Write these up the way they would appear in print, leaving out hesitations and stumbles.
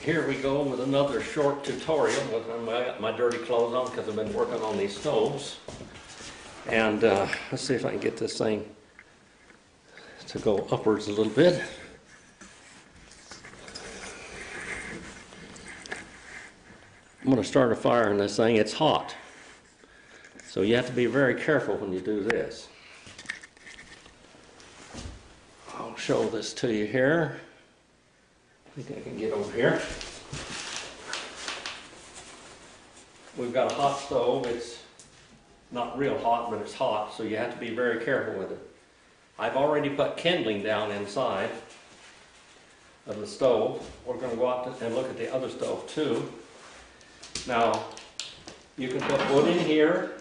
Here we go with another short tutorial with my dirty clothes on because I've been working on these stoves. And let's see if I can get this thing to go upwards a little bit. I'm going to start a fire in this thing. It's hot. So you have to be very careful when you do this. I'll show this to you here. I think I can get over here. We've got a hot stove. It's not real hot, but it's hot, so you have to be very careful with it. I've already put kindling down inside of the stove. We're going to go out and look at the other stove too. Now, you can put wood in here,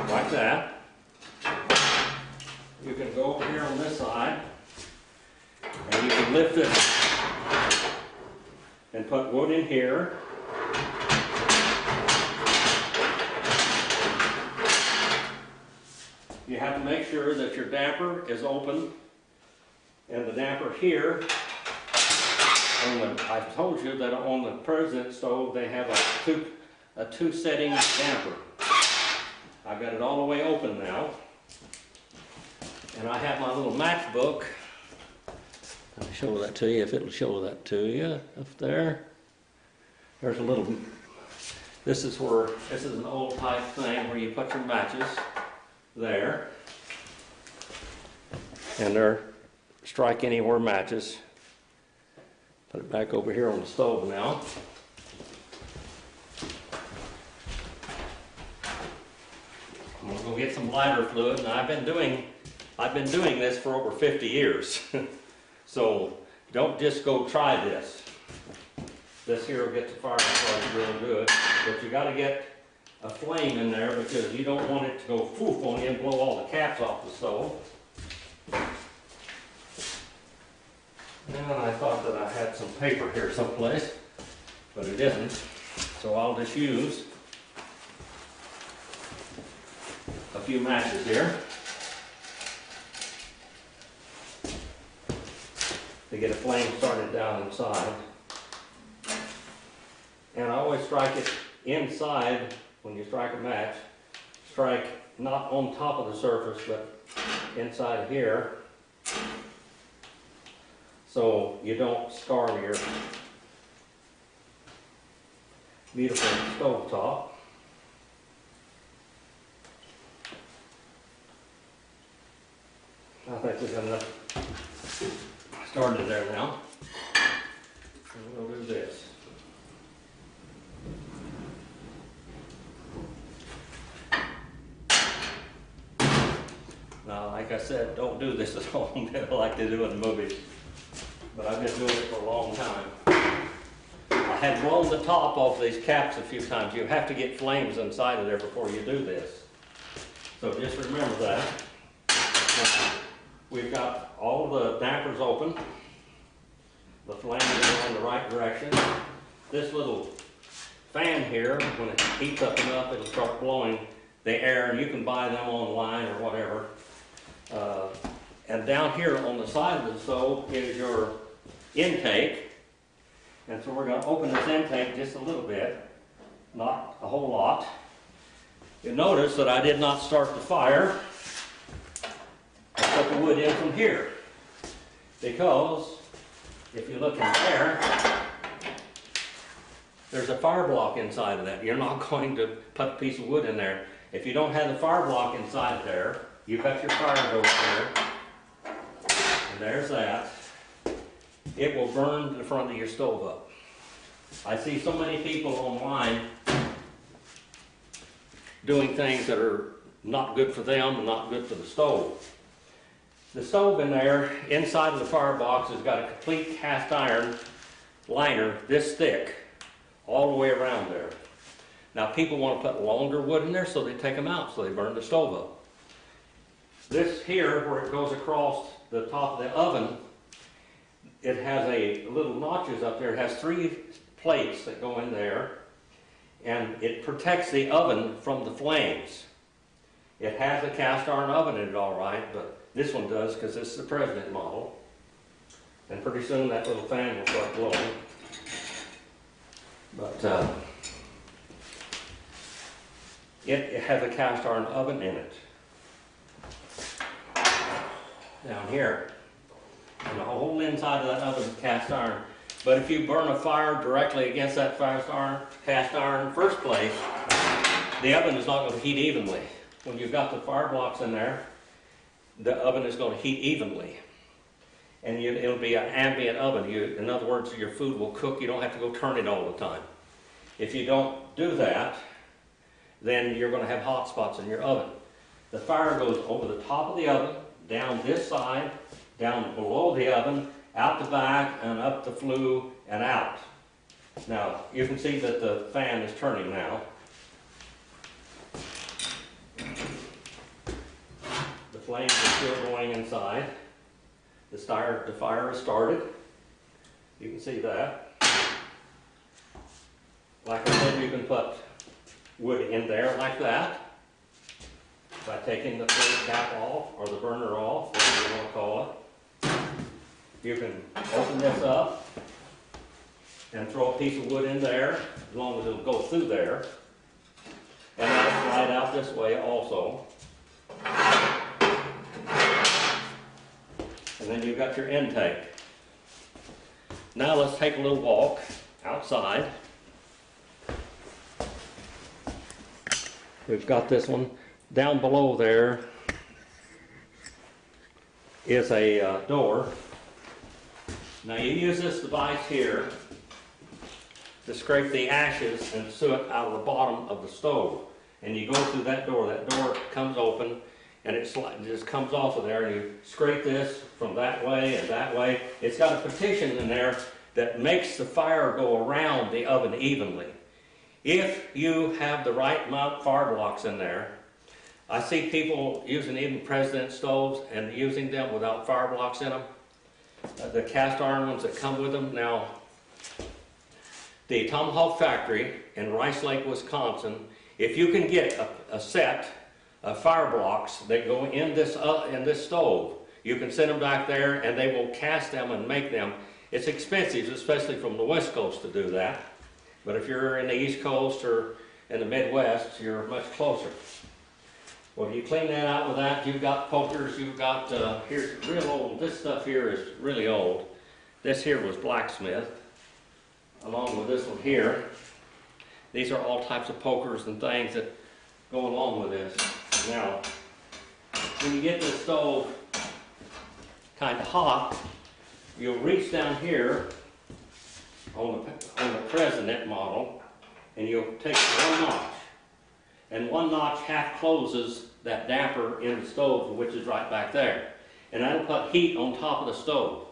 like that. You can go over here on this side, and you can lift it and put wood in here. You have to make sure that your damper is open, and the damper here, I told you that on the President stove they have a two setting damper. I've got it all the way open now, and I have my little matchbook. I'll show that to you if it'll show that to you up there. There's a little, this is an old type thing where you put your matches there, and they're strike anywhere matches. Put it back over here on the stove now. I'm gonna go get some lighter fluid, and I've been doing this for over 50 years. So don't just go try this. This here will get the fire started real good, but you got to get a flame in there because you don't want it to go poof on you and blow all the caps off the stove. And I thought that I had some paper here someplace, but it isn't. So I'll just use a few matches here to get a flame started down inside. And I always strike it inside when you strike a match. Strike not on top of the surface, but inside here, so you don't scar your beautiful stove top. I think we've got enough started there now. And we'll do this. Now, like I said, don't do this at home like they do in the movies. But I've been doing it for a long time. I had blown the top off these caps a few times. You have to get flames inside of there before you do this. So just remember that. Now, we've got all the dampers open. The flame is going in the right direction. This little fan here, when it heats up enough, it'll start blowing the air, and you can buy them online or whatever. And down here on the side of the stove is your intake. And so we're going to open this intake just a little bit, not a whole lot. You'll notice that I did not start the fire. I put the wood in from here, because if you look in there, there's a fire block inside of that. You're not going to put a piece of wood in there. If you don't have the fire block inside there, you've got your fire hose there, and there's that. It will burn the front of your stove up. I see so many people online doing things that are not good for them and not good for the stove. The stove in there, inside of the firebox, has got a complete cast iron liner this thick all the way around there. Now people want to put longer wood in there, so they take them out so they burn the stove up. This here, where it goes across the top of the oven, it has a little notches up there. It has 3 plates that go in there, and it protects the oven from the flames. It has a cast iron oven in it all right, but this one does because this is the President model. And pretty soon that little fan will start blowing. But it has a cast iron oven in it. Down here. And the whole inside of that oven is cast iron. But if you burn a fire directly against that cast iron first place, the oven is not going to heat evenly. When you've got the fire blocks in there, the oven is going to heat evenly. And it'll be an ambient oven. In other words, your food will cook. You don't have to go turn it all the time. If you don't do that, then you're going to have hot spots in your oven. The fire goes over the top of the oven, down this side, down below the oven, out the back, and up the flue, and out. Now, you can see that the fan is turning now. The flames are still going inside. The fire has started. You can see that. Like I said, you can put wood in there like that by taking the flame cap off or the burner off, whatever you want to call it. You can open this up and throw a piece of wood in there, as long as it'll go through there. And that'll slide out this way also. And then you've got your intake. Now let's take a little walk outside. We've got this one. Down below there is a door. Now you use this device here to scrape the ashes and soot out of the bottom of the stove. And you go through that door comes open, and it just comes off of there, and you scrape this from that way and that way. It's got a partition in there that makes the fire go around the oven evenly. If you have the right amount of fire blocks in there, I see people using even President stoves and using them without fire blocks in them. The cast iron ones that come with them. Now, the Tomahawk factory in Rice Lake, Wisconsin, if you can get a set of fire blocks that go in this stove, you can send them back there and they will cast them and make them. It's expensive, especially from the West Coast, to do that. But if you're in the East Coast or in the Midwest, you're much closer. Well, you clean that out with that. You've got pokers. You've got, here's real old. This stuff here is really old. This here was blacksmith, along with this one here. These are all types of pokers and things that go along with this. Now, when you get this stove kind of hot, you'll reach down here on the President model, and you'll take one notch. And one notch half closes that damper in the stove, which is right back there. And that'll put heat on top of the stove.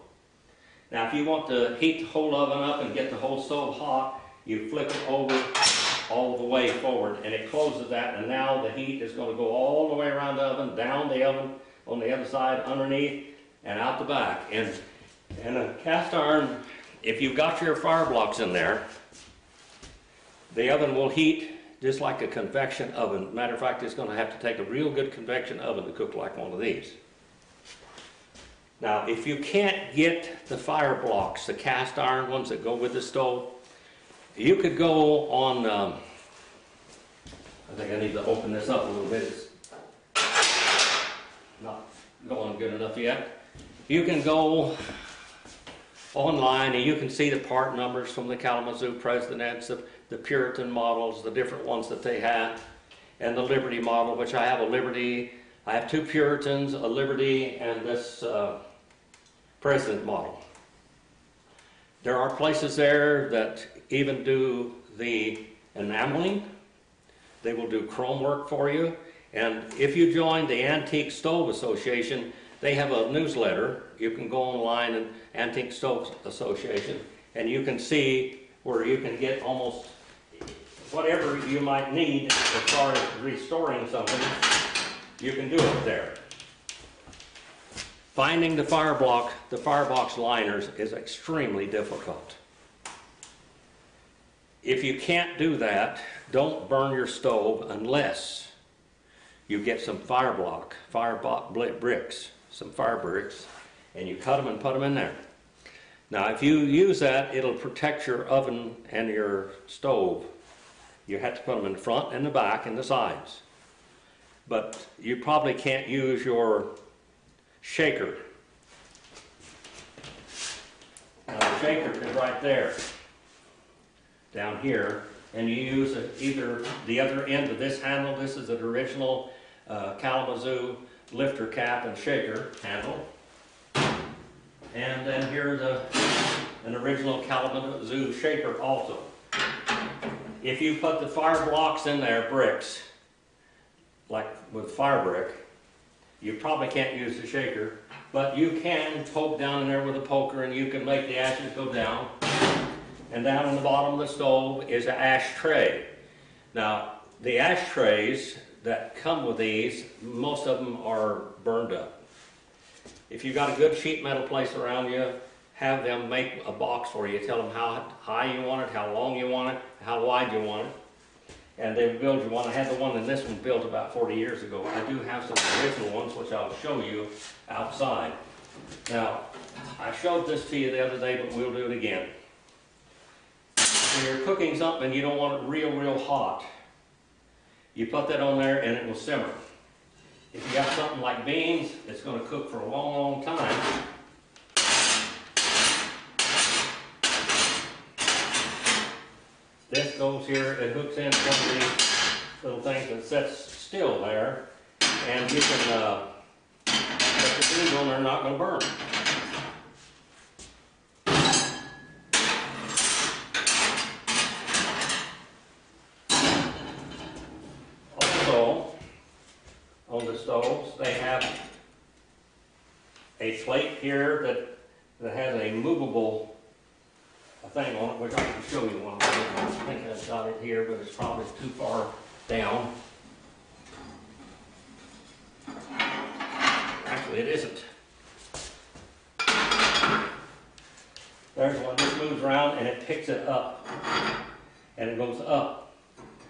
Now, if you want to heat the whole oven up and get the whole stove hot, you flip it over all the way forward, and it closes that, and now the heat is going to go all the way around the oven, down the oven, on the other side, underneath, and out the back. And a cast iron, if you've got your fire blocks in there, the oven will heat just like a convection oven. Matter of fact, it's going to have to take a real good convection oven to cook like one of these. Now, if you can't get the fire blocks, the cast iron ones that go with the stove, you could go on, I think I need to open this up a little bit. It's not going good enough yet. You can go online and you can see the part numbers from the Kalamazoo Presidents, the Puritan models, the different ones that they have, and the Liberty model, which I have a Liberty. I have two Puritans, a Liberty, and this President model. There are places there that even do the enameling. They will do chrome work for you. And if you join the Antique Stove Association, they have a newsletter. You can go online and Antique Stove Association, and you can see where you can get almost whatever you might need as far as restoring something. You can do it there. Finding the firebox liners is extremely difficult. If you can't do that, don't burn your stove unless you get some fire bricks, some fire bricks, and you cut them and put them in there. Now, if you use that, it'll protect your oven and your stove. You have to put them in the front and the back and the sides. But you probably can't use your shaker. Now, the shaker is right there, down here, and you use either the other end of this handle. This is an original Kalamazoo lifter cap and shaker handle. And then here's an original Kalamazoo shaker also. If you put the fire blocks in there, bricks, like with fire brick, you probably can't use the shaker, but you can poke down in there with a poker and you can make the ashes go down. And down in the bottom of the stove is an ash tray. Now, the ashtrays that come with these, most of them are burned up. If you've got a good sheet metal place around you, have them make a box for you. Tell them how high you want it, how long you want it, how wide you want it, and they build you one. I had the one in this one built about 40 years ago. I do have some original ones, which I'll show you outside. Now, I showed this to you the other day, but we'll do it again. When you're cooking something and you don't want it real hot, you put that on there and it will simmer. If you got something like beans, it's going to cook for a long time. This goes here, it hooks in one of these little things that sits still there, and you can put the beans on there, not going to burn. Also, on the stoves, they have a plate here that has a movable thing on it, which I can show you one. I think I've got it here, but it's probably too far down. Actually, it isn't. There's one. This moves around and it picks it up, and it goes up.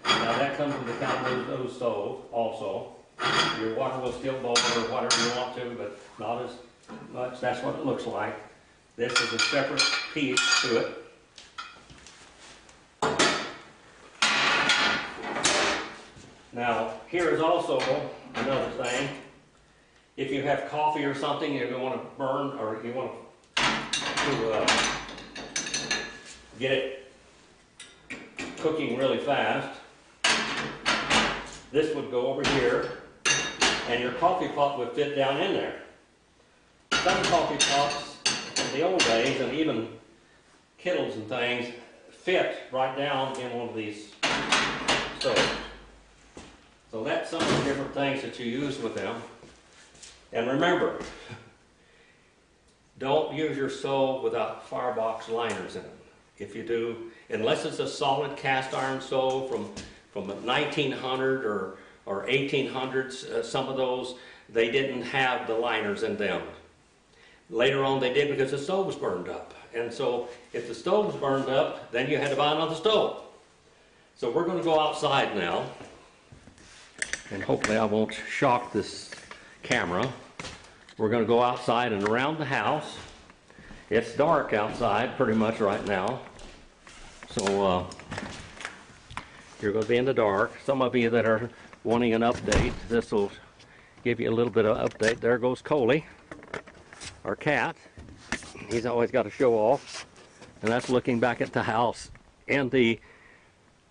Now that comes with the Kalamazoo stove also. Your water will still boil or whatever you want to, but not as much. That's what it looks like. This is a separate piece to it. Now, here is also another thing. If you have coffee or something you want to burn, or you want to get it cooking really fast, this would go over here, and your coffee pot would fit down in there. Some coffee pots in the old days, and even kettles and things, fit right down in one of these stoves. So that's some of the different things that you use with them. And remember, don't use your stove without firebox liners in it. If you do, unless it's a solid cast iron stove from 1900 or 1800s, some of those, they didn't have the liners in them. Later on they did because the stove was burned up. And so if the stove was burned up, then you had to buy another stove. So we're going to go outside now. And hopefully I won't shock this camera. We're going to go outside and around the house. It's dark outside pretty much right now. So you're going to be in the dark. Some of you that are wanting an update, this will give you a little bit of update. There goes Coley, our cat. He's always got to show off. And that's looking back at the house and the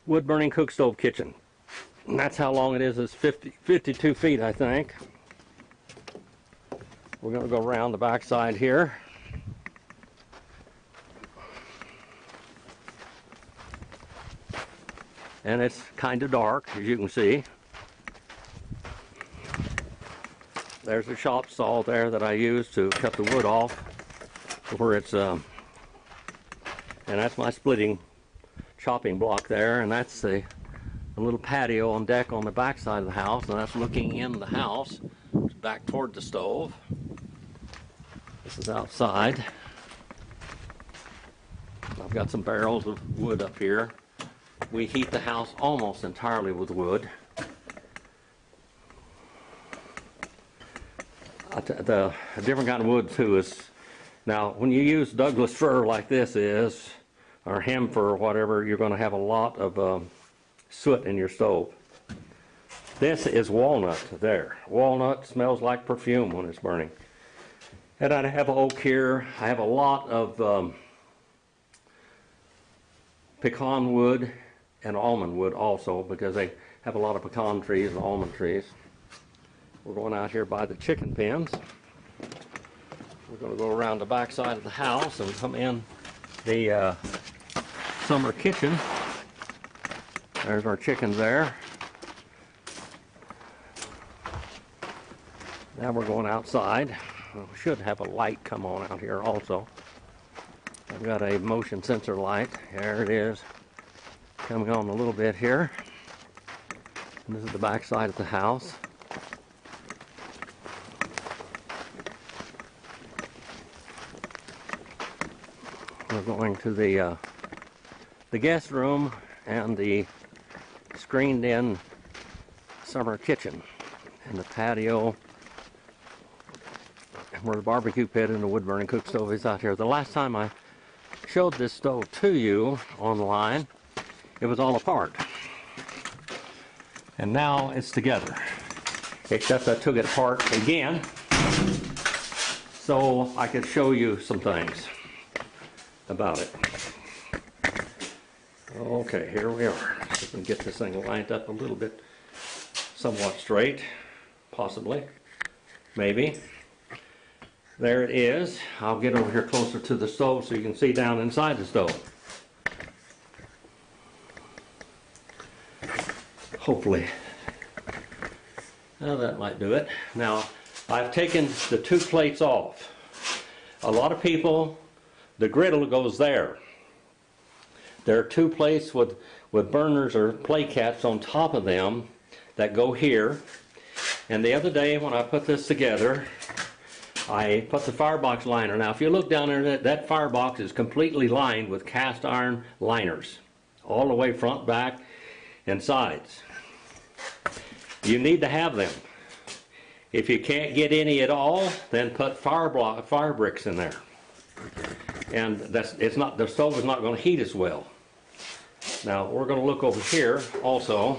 wood-burning cook stove kitchen. And that's how long it is. It's 52 feet, I think. We're going to go around the back side here. And it's kind of dark, as you can see. There's a shop saw there that I use to cut the wood off where it's, and that's my splitting chopping block there, and that's the little patio on deck on the back side of the house, and that's looking in the house, back toward the stove. This is outside. I've got some barrels of wood up here. We heat the house almost entirely with wood. The different kind of wood too is Now, when you use Douglas fir like this is, or hem fir or whatever, you're going to have a lot of soot in your stove. This is walnut there. Walnut smells like perfume when it's burning. And I have oak here. I have a lot of pecan wood and almond wood also, because they have a lot of pecan trees and almond trees. We're going out here by the chicken pens. We're going to go around the back side of the house and come in the summer kitchen. There's our chickens there. Now we're going outside. We should have a light come on out here also. I've got a motion sensor light. There it is. Coming on a little bit here. And this is the back side of the house. We're going to the guest room and the screened-in summer kitchen and the patio, where the barbecue pit and the wood-burning cook stove is out here. The last time I showed this stove to you online, it was all apart. And now it's together. Except I took it apart again so I could show you some things about it. Okay, here we are. See if we can get this thing lined up a little bit, somewhat straight, possibly, maybe. There it is. I'll get over here closer to the stove so you can see down inside the stove. Hopefully. Now that might do it. Now, I've taken the two plates off. A lot of people, the griddle goes there. There are two plates with burners or plate caps on top of them that go here. And the other day when I put this together, I put the firebox liner. Now if you look down there, that firebox is completely lined with cast iron liners. All the way front, back, and sides. You need to have them. If you can't get any at all, then put fire bricks in there. And the stove is not going to heat as well. Now we're going to look over here also.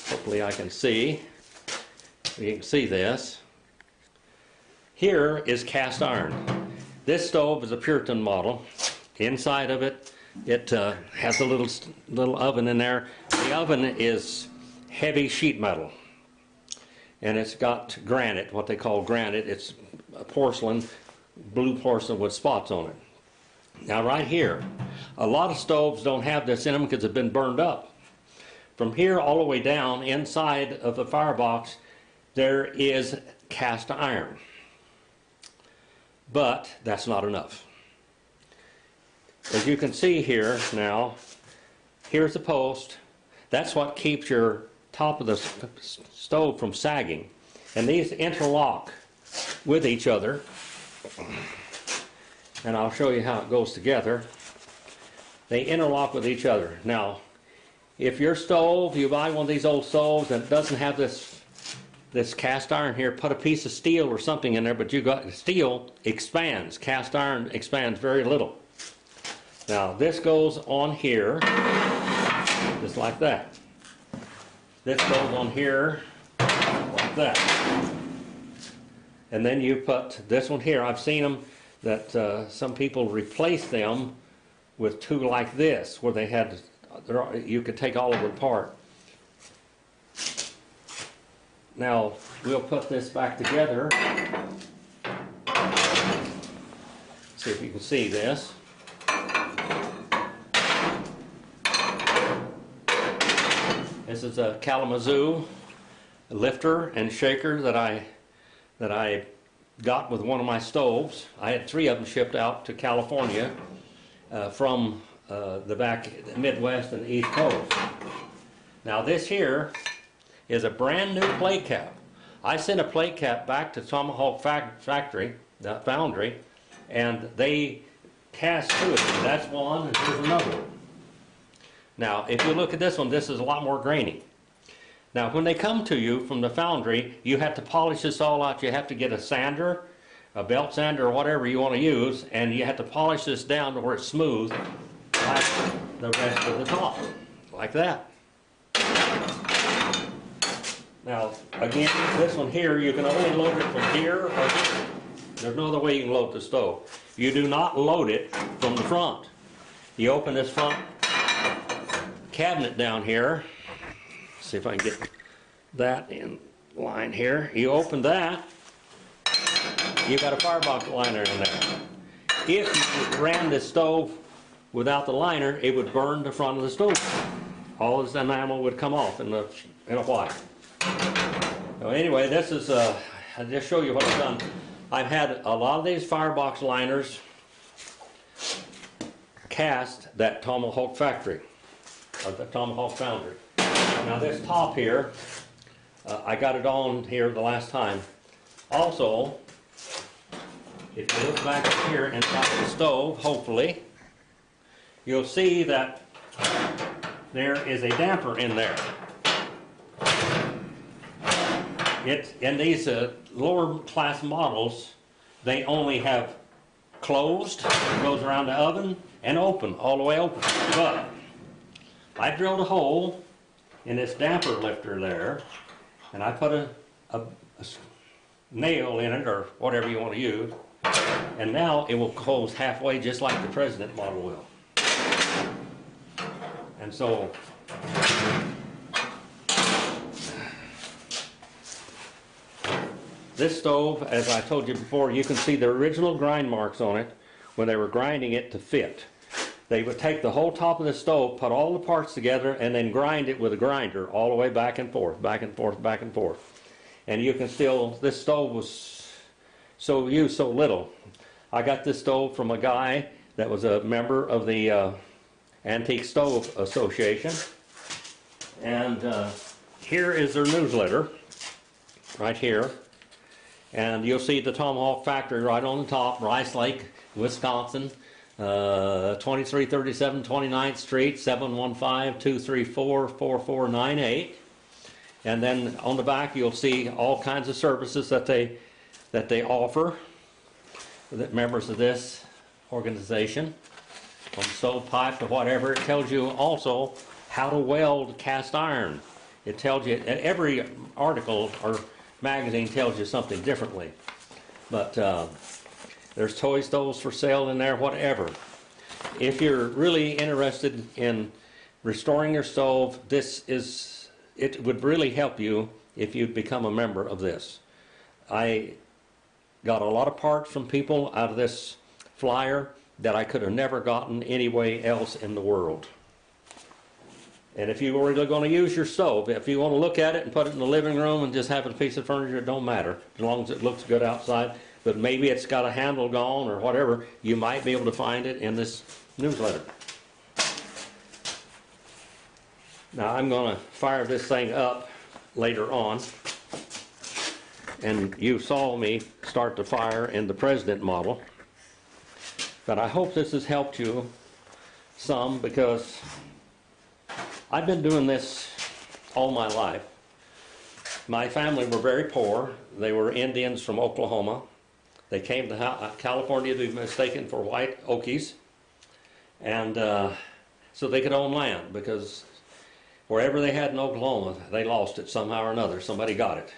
Hopefully I can see. You can see this. Here is cast iron. This stove is a Puritan model. Inside of it, it has a little oven in there. The oven is heavy sheet metal. And it's got granite, what they call granite. It's porcelain, blue porcelain with spots on it. Now right here, a lot of stoves don't have this in them because they've been burned up. From here all the way down inside of the firebox, there is cast iron. But that's not enough. As you can see here now, here's the post. That's what keeps your top of the stove from sagging. And these interlock with each other. And I'll show you how it goes together. They interlock with each other. Now, if your stove, you buy one of these old stoves and it doesn't have this cast iron here, put a piece of steel or something in there, but steel expands. Cast iron expands very little. Now, this goes on here, just like that. This goes on here, like that. And then you put this one here. I've seen them that some people replace them with two like this, where they had, you could take all of it apart. Now, we'll put this back together. See if you can see this. This is a Kalamazoo lifter and shaker that I got with one of my stoves. I had 3 of them shipped out to California from the Midwest and the East Coast. Now this here is a brand new plate cap. I sent a plate cap back to Tomahawk Foundry, and they cast 2 of them. That's one, and here's another one. Now, if you look at this one, this is a lot more grainy. Now, when they come to you from the foundry, you have to polish this all out. You have to get a sander a belt sander or whatever you want to use, and you have to polish this down to where it's smooth, like the rest of the top, like that. Now, again, this one here, you can only load it from here or here. There's no other way you can load the stove. You do not load it from the front. You open this front cabinet down here. See if I can get that in line here. You open that, you got a firebox liner in there. If you ran the stove without the liner, it would burn the front of the stove. All this enamel would come off in a while. So anyway, this is, I'll just show you what I've done. I've had a lot of these firebox liners cast that Tomahawk factory, or the Tomahawk foundry. Now this top here, I got it on here the last time. Also, if you look back here inside the stove, hopefully, you'll see that there is a damper in there. It's in these lower class models, they only have closed, goes around the oven, and open, all the way open. But I drilled a hole in this damper lifter there, and I put a nail in it, or whatever you want to use, and now it will close halfway just like the President model will. And so, this stove, as I told you before, you can see the original grind marks on it when they were grinding it to fit. They would take the whole top of the stove, put all the parts together, and then grind it with a grinder all the way back and forth, back and forth, back and forth. And you can still, this stove was so used so little. I got this stove from a guy that was a member of the Antique Stove Association. And here is their newsletter, right here. And you'll see the Tomahawk factory right on the top, Rice Lake, Wisconsin, 2337 29th Street, 715-234-4498. And then on the back you'll see all kinds of services that they offer, that members of this organization, from stovepipe to whatever. It tells you also how to weld cast iron. It tells you, and every article or magazine tells you something differently. But there's toy stoves for sale in there, whatever. If you're really interested in restoring your stove, it would really help you if you'd become a member of this. I got a lot of parts from people out of this flyer that I could have never gotten anywhere else in the world. And if you were really going to use your stove, if you want to look at it and put it in the living room and just have a piece of furniture, it don't matter, as long as it looks good outside. But maybe it's got a handle gone or whatever, you might be able to find it in this newsletter. Now I'm going to fire this thing up later on. And you saw me start the fire in the President model. But I hope this has helped you some, because I've been doing this all my life. My family were very poor. They were Indians from Oklahoma. They came to California to be mistaken for white Okies, and so they could own land, because wherever they had in Oklahoma, they lost it somehow or another. Somebody got it.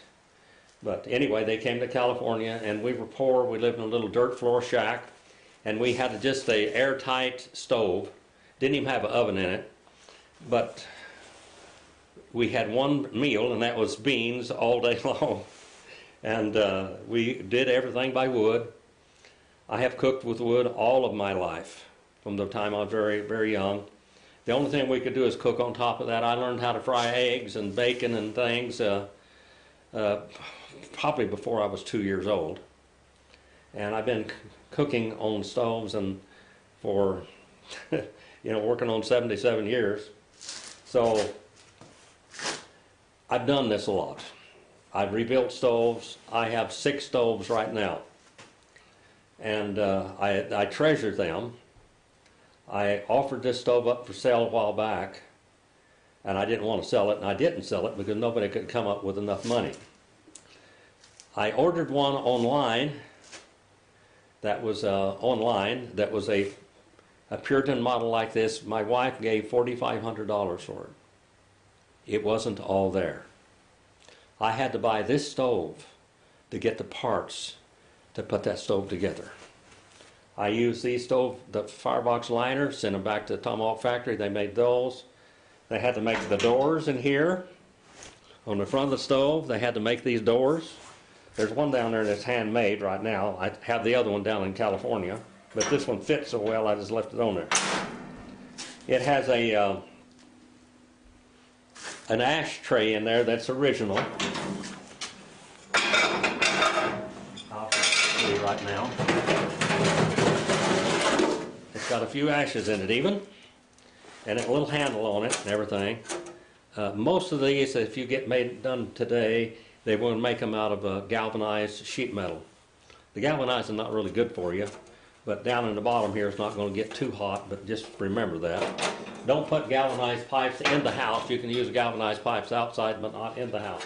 But anyway, they came to California, and we were poor. We lived in a little dirt floor shack, and we had just a airtight stove. Didn't even have an oven in it, but we had one meal, and that was beans all day long. And we did everything by wood. I have cooked with wood all of my life, from the time I was very, very young. The only thing we could do is cook on top of that. I learned how to fry eggs and bacon and things probably before I was 2 years old. And I've been cooking on stoves and for, working on 77 years. So I've done this a lot. I've rebuilt stoves. I have 6 stoves right now. And I treasure them. I offered this stove up for sale a while back, and I didn't want to sell it, and I didn't sell it because nobody could come up with enough money. I ordered one online that was online, that was a Puritan model like this. My wife gave $4,500 for it. It wasn't all there. I had to buy this stove to get the parts to put that stove together. I used these the firebox liners, sent them back to the Tomahawk factory. They made those. They had to make the doors in here on the front of the stove. They had to make these doors. There's one down there that's handmade right now. I have the other one down in California, but this one fits so well I just left it on there. It has a an ashtray in there that's original. I'll show you right now. It's got a few ashes in it even, and a little handle on it and everything. Most of these, if you get done today, they will make them out of galvanized sheet metal. The galvanized is not really good for you, but down in the bottom here it's not going to get too hot, but just remember that. Don't put galvanized pipes in the house. You can use galvanized pipes outside, but not in the house.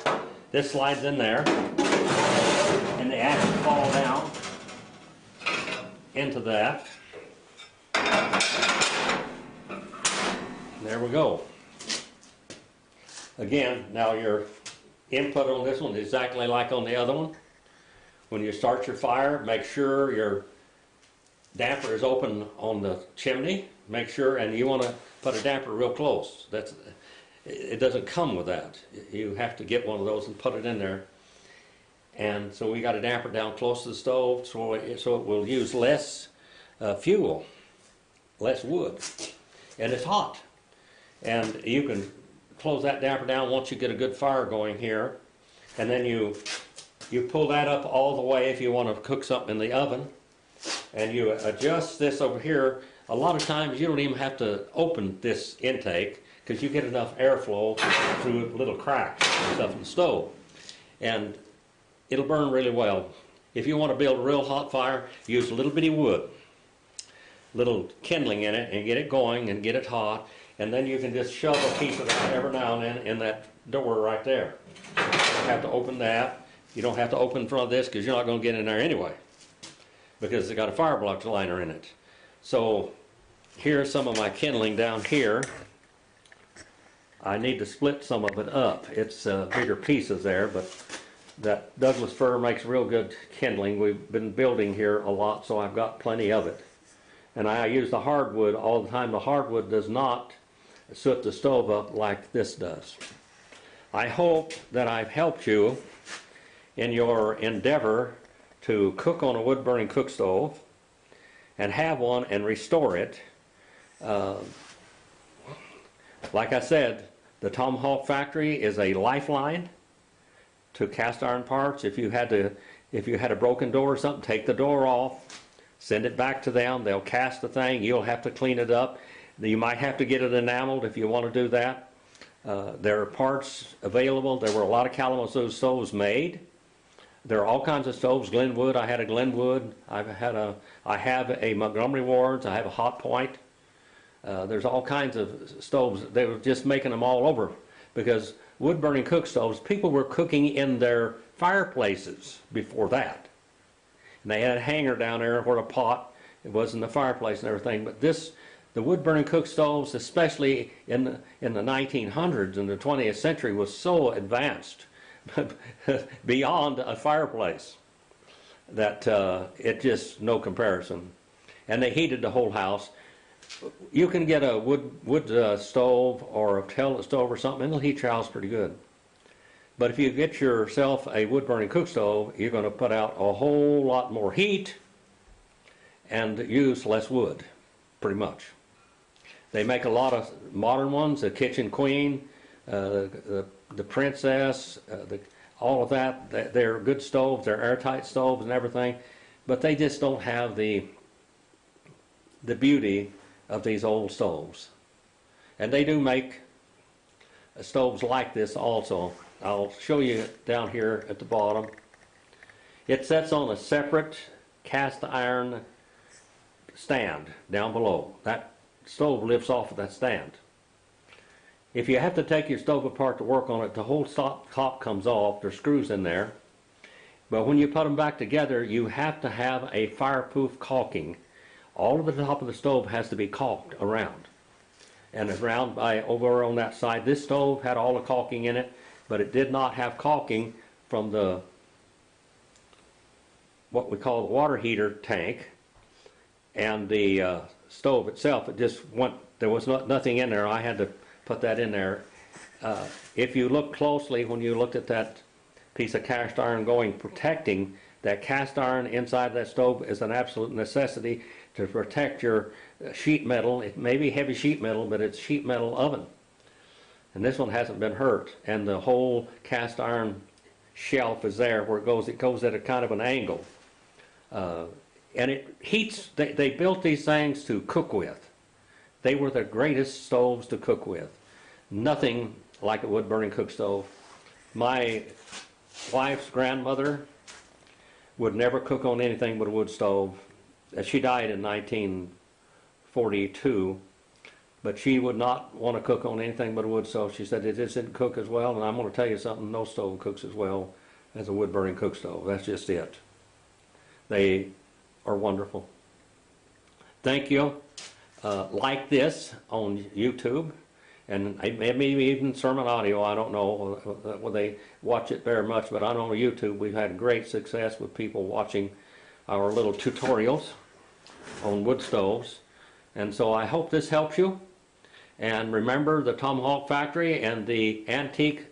This slides in there, and the ashes fall down into that. There we go. Again, now your input on this one is exactly like on the other one. When you start your fire, make sure your damper is open on the chimney. Make sure, and you want to put a damper real close. It doesn't come with that. You have to get one of those and put it in there. And so we got a damper down close to the stove, so it will use less fuel, less wood, and it's hot. And you can close that damper down once you get a good fire going here, and then you pull that up all the way if you want to cook something in the oven, and you adjust this over here. A lot of times you don't even have to open this intake because you get enough airflow through little cracks and stuff in the stove, and it'll burn really well. If you want to build a real hot fire, use a little bitty wood, little kindling in it, and get it going and get it hot. And then you can just shove a piece of that every now and then in that door right there. You don't have to open that. You don't have to open in front of this because you're not going to get in there anyway, because it's got a firebox liner in it. So here's some of my kindling down here. I need to split some of it up. It's bigger pieces there, but that Douglas fir makes real good kindling. We've been building here a lot, so I've got plenty of it. And I use the hardwood all the time. The hardwood does not soot the stove up like this does. I hope that I've helped you in your endeavor to cook on a wood-burning cook stove and have one and restore it. Like I said, the Tomahawk factory is a lifeline to cast iron parts. If you had a broken door or something, take the door off, send it back to them. They'll cast the thing. You'll have to clean it up. You might have to get it enameled if you want to do that. There are parts available. There were a lot of Kalamazoo stoves made. There are all kinds of stoves. Glenwood, I had a Glenwood. I have a Montgomery Ward's. I have a Hot Point. There's all kinds of stoves. They were just making them all over because wood-burning cook stoves, people were cooking in their fireplaces before that. And they had a hanger down there where a pot, it was in the fireplace and everything. But the wood-burning cook stoves, especially in the 1900s and the 20th century, was so advanced beyond a fireplace that it just no comparison. And they heated the whole house. You can get a wood stove or a pellet stove or something, and it'll heat your house pretty good. But if you get yourself a wood-burning cook stove, you're going to put out a whole lot more heat and use less wood, pretty much. They make a lot of modern ones, the Kitchen Queen, the Princess, all of that. They're good stoves, they're airtight stoves and everything, but they just don't have the beauty of these old stoves. And they do make stoves like this also. I'll show you down here at the bottom. It sets on a separate cast iron stand down below. That stove lifts off of that stand. If you have to take your stove apart to work on it, the whole top comes off. There's screws in there. But when you put them back together, you have to have a fireproof caulking. All of the top of the stove has to be caulked around. And around by over on that side, this stove had all the caulking in it, but it did not have caulking from the what we call the water heater tank and the stove itself. It just went, there was nothing in there. I had to put that in there. If you look closely, when you looked at that piece of cast iron going protecting, that cast iron inside that stove is an absolute necessity to protect your sheet metal. It may be heavy sheet metal, but it's sheet metal oven. And this one hasn't been hurt. And the whole cast iron shelf is there where it goes at a kind of an angle. And it heats, they built these things to cook with. They were the greatest stoves to cook with. Nothing like a wood-burning cook stove. My wife's grandmother would never cook on anything but a wood stove. She died in 1942, but she would not want to cook on anything but a wood stove. She said it just didn't cook as well, and I'm going to tell you something, no stove cooks as well as a wood-burning cook stove. That's just it. They are wonderful. Thank you. Like this on YouTube, and maybe even sermon audio, I don't know whether they watch it very much, but on YouTube we've had great success with people watching our little tutorials on wood stoves. And so I hope this helps you. And remember the Tomahawk Factory and the Antique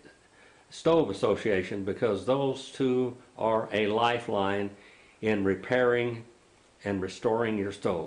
Stove Association, because those two are a lifeline in repairing and restoring your stove.